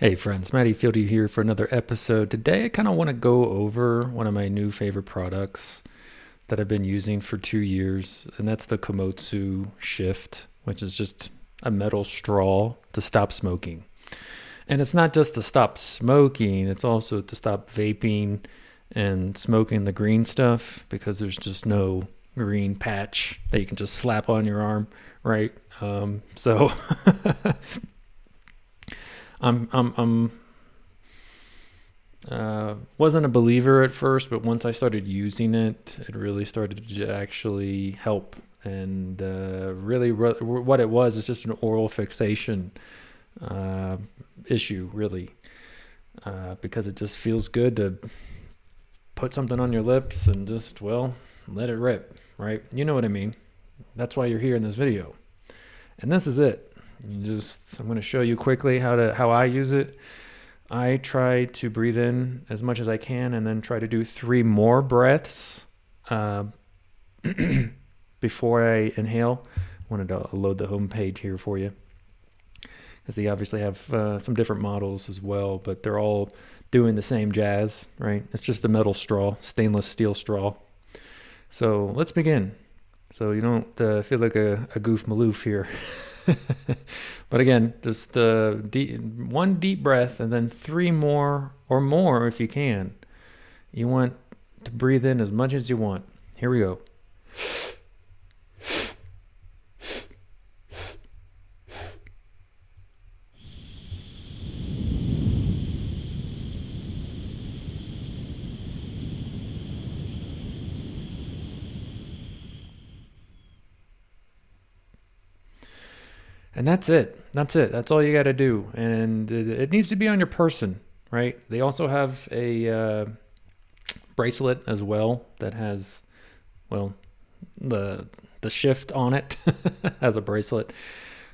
Hey friends, Matty Fieldy here for another episode. Today I kind of want to go over one of my new favorite products that I've been using for 2 years, and that's the Komuso Shift, which is just a metal straw to stop smoking. And it's not just to stop smoking, it's also to stop vaping and smoking the green stuff because there's just no green patch that you can just slap on your arm, right? So I'm wasn't a believer at first, but once I started using it, it really started to actually help. And really, what it was is just an oral fixation issue, really, because it just feels good to put something on your lips and just, well, let it rip, right? You know what I mean? That's why you're here in this video. And this is it. I'm going to show you quickly how I use it. I try to breathe in as much as I can and then try to do 3 more breaths before I inhale. I wanted to load the home page here for you because they obviously have some different models as well, but they're all doing the same jazz, right? It's just a metal straw, stainless steel straw. So let's begin. So you don't feel like a goof maloof here. But again, just one deep breath and then 3 more or more if you can. You want to breathe in as much as you want. Here we go. And that's it. That's all you got to do. And it needs to be on your person, right? They also have a bracelet as well that has, well, the shift on it has a bracelet.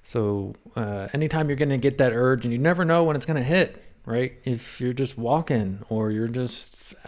So anytime you're going to get that urge, and you never know when it's going to hit, right? If you're just walking or you're just, just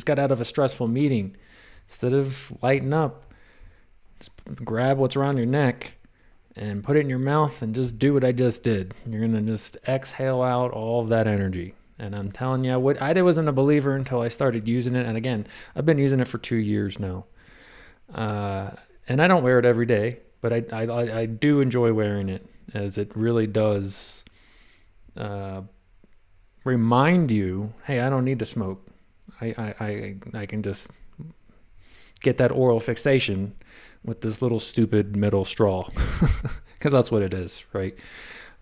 got out of a stressful meeting, instead of lighting up, just grab what's around your neck and put it in your mouth and just do what I just did. You're going to just exhale out all of that energy. And I'm telling you, I wasn't a believer until I started using it. And again, I've been using it for 2 years now. And I don't wear it every day, but I do enjoy wearing it, as it really does remind you, hey, I don't need to smoke. I can just get that oral fixation with this little stupid metal straw, because that's what it is, right?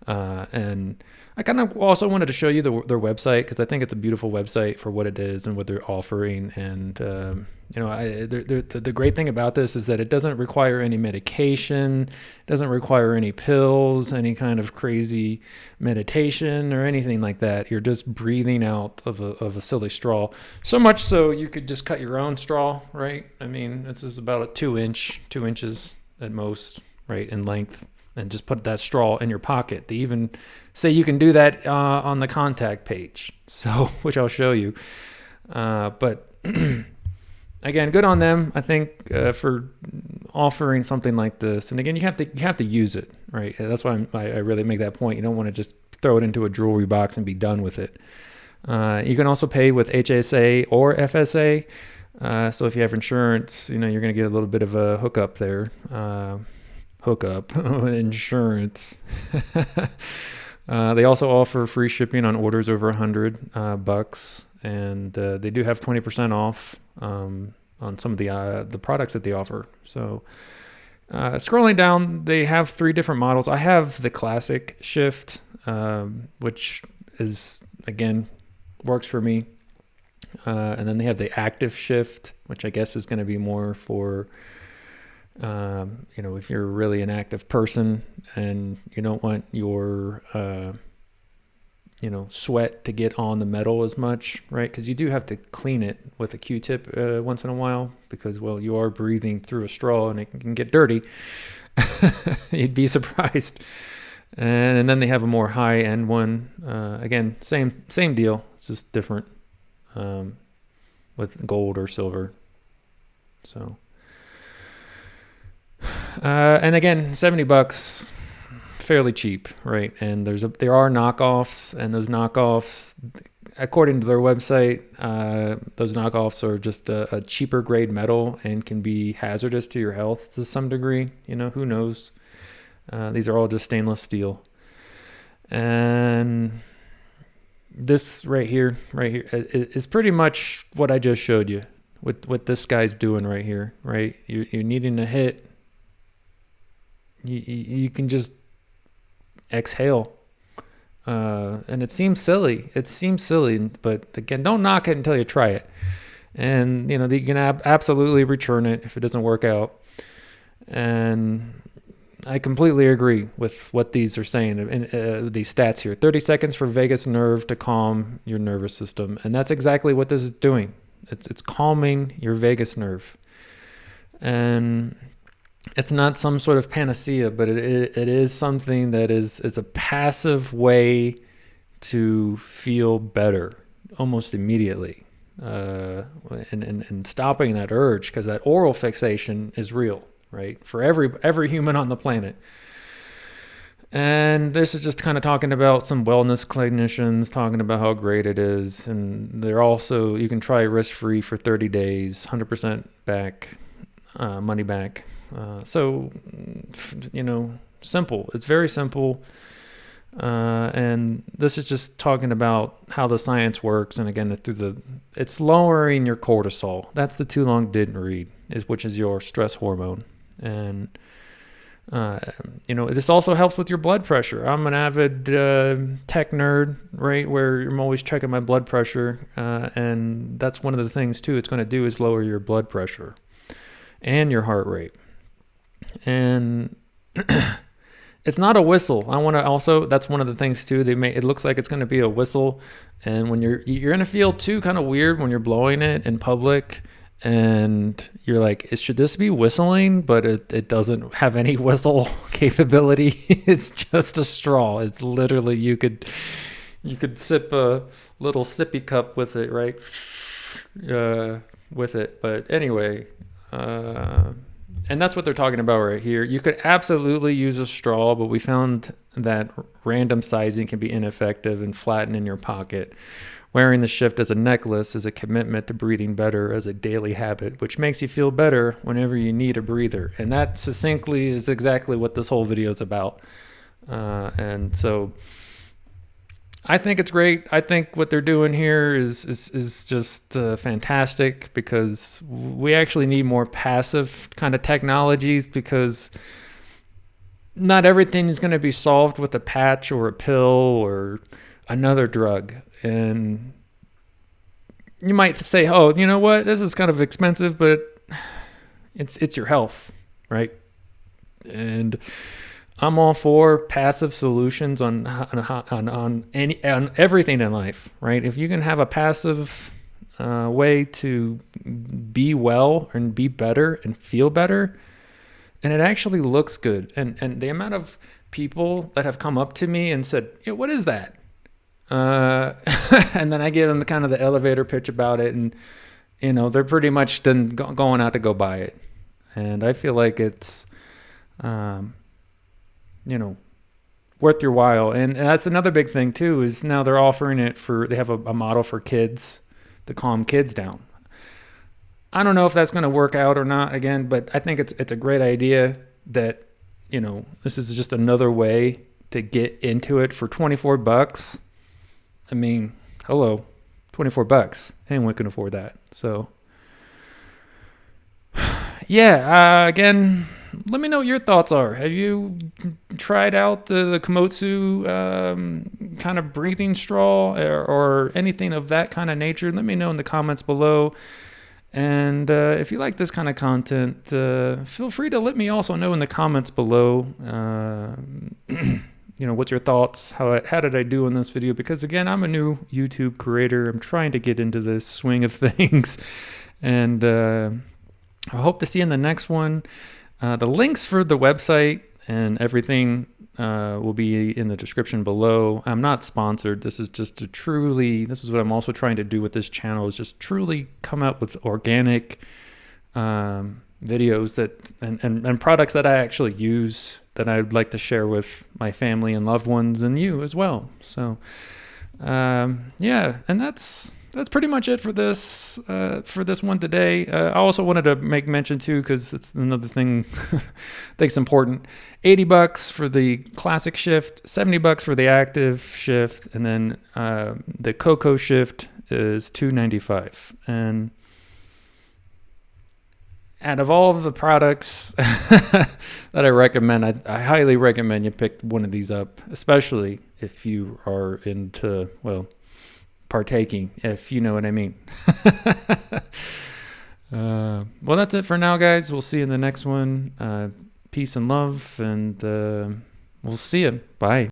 And I kind of also wanted to show you their website, because I think it's a beautiful website for what it is and what they're offering. And the great thing about this is that it doesn't require any medication, doesn't require any pills, any kind of crazy meditation or anything like that. You're just breathing out of a silly straw. So much so you could just cut your own straw, right? I mean, this is about a 2 inches at most, right, in length, and just put that straw in your pocket. They even say you can do that on the contact page, so which I'll show you. But again, good on them, I think, for offering something like this. And again, you have to use it, right? That's why I really make that point. You don't want to just throw it into a jewelry box and be done with it. You can also pay with HSA or FSA. So if you have insurance, you're going to get a little bit of a hookup there. Insurance. They also offer free shipping on orders over $100, and they do have 20% off on some of the products that they offer. So scrolling down, they have 3 different models. I have the classic shift, which is, again, works for me. And then they have the active shift, which I guess is going to be more for if you're really an active person and you don't want your sweat to get on the metal as much, right? Because you do have to clean it with a Q-tip once in a while, because, well, you are breathing through a straw and it can get dirty. You'd be surprised. And then they have a more high-end one. Again, same deal. It's just different, with gold or silver. So, and again, $70, fairly cheap, right? And there are knockoffs, and those knockoffs, according to their website, those knockoffs are just a cheaper grade metal and can be hazardous to your health to some degree. Who knows? These are all just stainless steel. And this right here is pretty much what I just showed you. What this guy's doing right here, right? You're needing a hit. You can just exhale. And it seems silly. But again, don't knock it until you try it. And, you can absolutely return it if it doesn't work out. And I completely agree with what these are saying, and these stats here. 30 seconds for vagus nerve to calm your nervous system. And that's exactly what this is doing. It's calming your vagus nerve. And it's not some sort of panacea, but it is something that is a passive way to feel better almost immediately. And stopping that urge, because that oral fixation is real, right? For every human on the planet. And this is just kind of talking about some wellness clinicians talking about how great it is. And they're also, you can try risk-free for 30 days, 100% back, money back. So, simple. It's very simple. And this is just talking about how the science works. And again, it's lowering your cortisol. That's the too long didn't read, which is your stress hormone. And this also helps with your blood pressure. I'm an avid tech nerd, right, where I'm always checking my blood pressure. And that's one of the things, too, it's going to do is lower your blood pressure and your heart rate. And it's not a whistle. That's one of the things, too. It looks like it's going to be a whistle. And when you're going to feel, too, kind of weird when you're blowing it in public. And you're like, should this be whistling? But it doesn't have any whistle capability. It's just a straw. It's literally, you could sip a little sippy cup with it, right? With it. But anyway, and that's what they're talking about right here. You could absolutely use a straw, but we found that random sizing can be ineffective and flatten in your pocket. Wearing the shift as a necklace is a commitment to breathing better as a daily habit, which makes you feel better whenever you need a breather. And that succinctly is exactly what this whole video is about. And so I think it's great. I think what they're doing here is just fantastic, because we actually need more passive kind of technologies, because not everything is going to be solved with a patch or a pill or another drug. And you might say, oh, you know what? This is kind of expensive, but it's your health, right? And I'm all for passive solutions on everything in life, right? If you can have a passive way to be well and be better and feel better, and it actually looks good. And the amount of people that have come up to me and said, yeah, what is that? And then I give them kind of the elevator pitch about it, and they're pretty much then going out to go buy it. And I feel like it's worth your while. And that's another big thing too, is now they're offering it they have a model for kids to calm kids down. I don't know if that's going to work out or not again, but I think it's a great idea that this is just another way to get into it for $24. I mean, hello, $24. Anyone can afford that. So, yeah, again, let me know what your thoughts are. Have you tried out the Komuso kind of breathing straw or anything of that kind of nature? Let me know in the comments below. And if you like this kind of content, feel free to let me also know in the comments below. What's your thoughts? How did I do in this video? Because again, I'm a new YouTube creator. I'm trying to get into this swing of things, and I hope to see you in the next one. The links for the website and everything will be in the description below. I'm not sponsored. This is just this is what I'm also trying to do with this channel, is just truly come out with organic videos and products that I actually use, that I'd like to share with my family and loved ones and you as well. So, yeah, and that's pretty much it for this one today. I also wanted to make mention too, because it's another thing I think is important. $80 for the classic shift, $70 for the active shift, and then the cocoa shift is $2.95. And out of all of the products that I recommend, I highly recommend you pick one of these up, especially if you are into, well, partaking, if you know what I mean. Well, that's it for now, guys. We'll see you in the next one. Peace and love, and we'll see you. Bye.